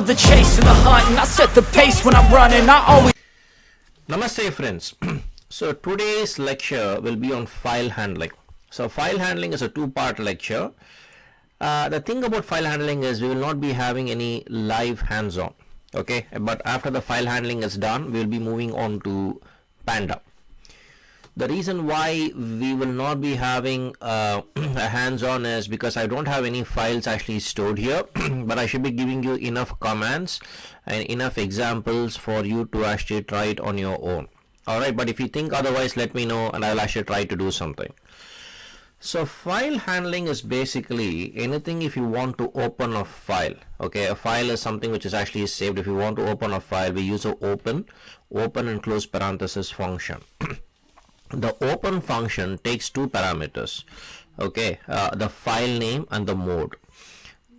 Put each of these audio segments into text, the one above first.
love the chase and the hunt, and I set the pace when I'm running. I always Namaste friends. So today's lecture will be on file handling. So file handling is a two-part lecture. The thing about file handling is we will not be having any live hands-on, okay, but after the file handling is done we will be moving on to Panda. The reason why we will not be having a hands-on is because I don't have any files actually stored here but I should be giving you enough commands and enough examples for you to actually try it on your own. Alright, but if you think otherwise, let me know and I'll actually try to do something. So file handling is basically anything if you want to open a file. Okay, a file is something which is actually saved. If you want to open a file, we use a open and close parenthesis function. The open function takes two parameters, okay, the file name and the mode.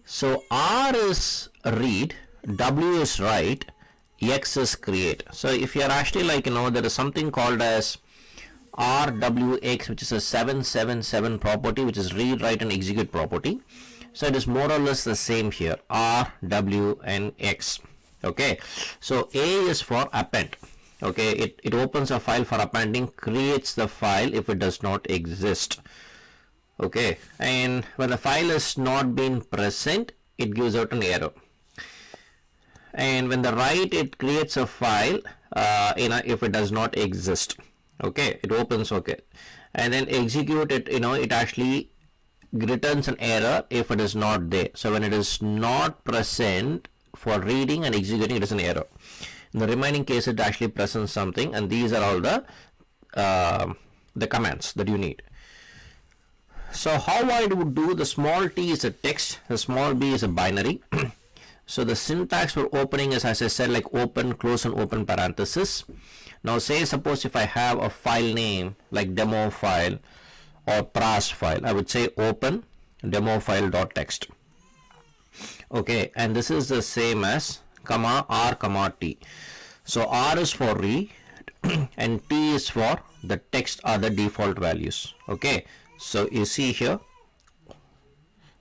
So R is read, W is write, X is create. So if you are actually like, there is something called as RWX, which is a 777 property, which is read, write and execute property. So it is more or less the same here, R, W and X. Okay, so A is for append. Okay, it opens a file for appending, creates the file if it does not exist. Okay, and when the file is not being present, it gives out an error. And when the write, it creates a file if it does not exist. Okay, it opens, okay, and then execute it, it actually returns an error if it is not there. So when it is not present for reading and executing, it is an error. In the remaining case, it actually presents something, and these are all the commands that you need. So how I would do, the small t is a text, the small b is a binary. So the syntax for opening is, as I said, like open, close and open parenthesis. Now say suppose if I have a file name like demo file or pras file, I would say open demo file.txt. Okay, and this is the same as comma R comma T. So R is for read and T is for the text are the default values. Okay, so you see here,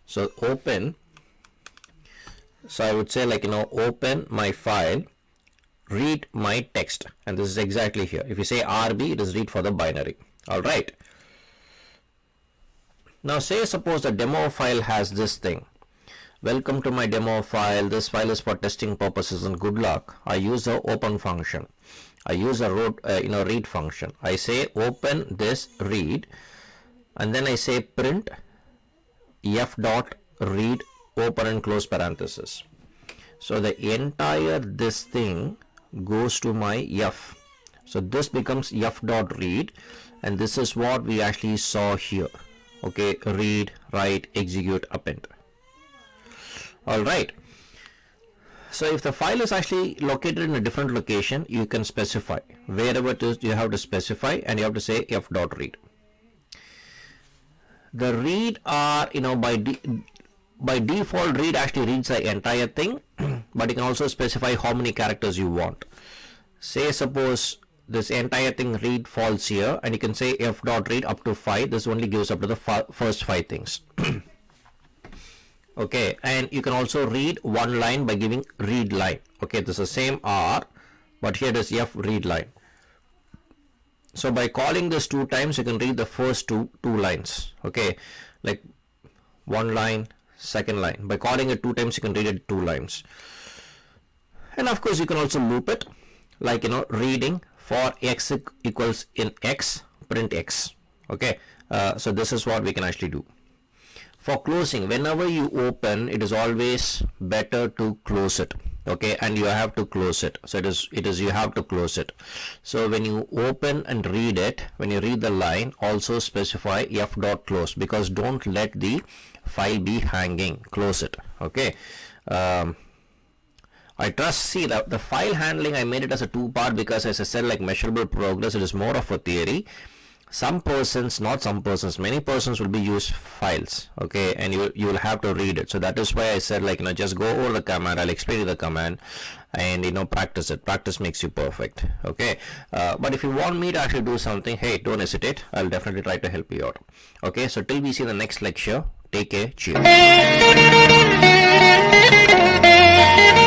so open, so I would say like open my file, read my text, and this is exactly here. If you say RB, it is read for the binary. All right, now say suppose the demo file has this thing. Welcome to my demo file. This file is for testing purposes and good luck. I use the open function. I use a read function. I say open this read, and then I say print f dot read open and close parenthesis. So the entire this thing goes to my f. So this becomes f dot read, and this is what we actually saw here. Okay, read, write, execute, append. Alright, so if the file is actually located in a different location, you can specify wherever it is. You have to specify and you have to say f dot read. The read are by default read actually reads the entire thing, but you can also specify how many characters you want. Say suppose this entire thing read falls here, and you can say f dot read up to 5. This only gives up to the first 5 things. Okay, and you can also read one line by giving read line. Okay, this is the same R, but here it is f read line. So by calling this 2 times, you can read the first two lines. Okay, like one line, second line. By calling it 2 times, you can read it 2 lines. And of course, you can also loop it, like reading for x equals in x, print x. Okay, so this is what we can actually do. For closing, whenever you open, it is always better to close it. Okay, and you have to close it. So it is you have to close it. So when you open and read it, when you read the line, also specify f dot close, because don't let the file be hanging. Close it. Okay. I trust, see the file handling, I made it as a 2-part because, as I said, like measurable progress, it is more of a theory. Some persons, not some persons, many persons will be use files, okay, and you will have to read it. So that is why I said, like, just go over the command. I'll explain you the command, and practice it. Practice makes you perfect. Okay, but if you want me to actually do something, hey, don't hesitate. I'll definitely try to help you out. Okay, so till we see the next lecture, take care. Cheers.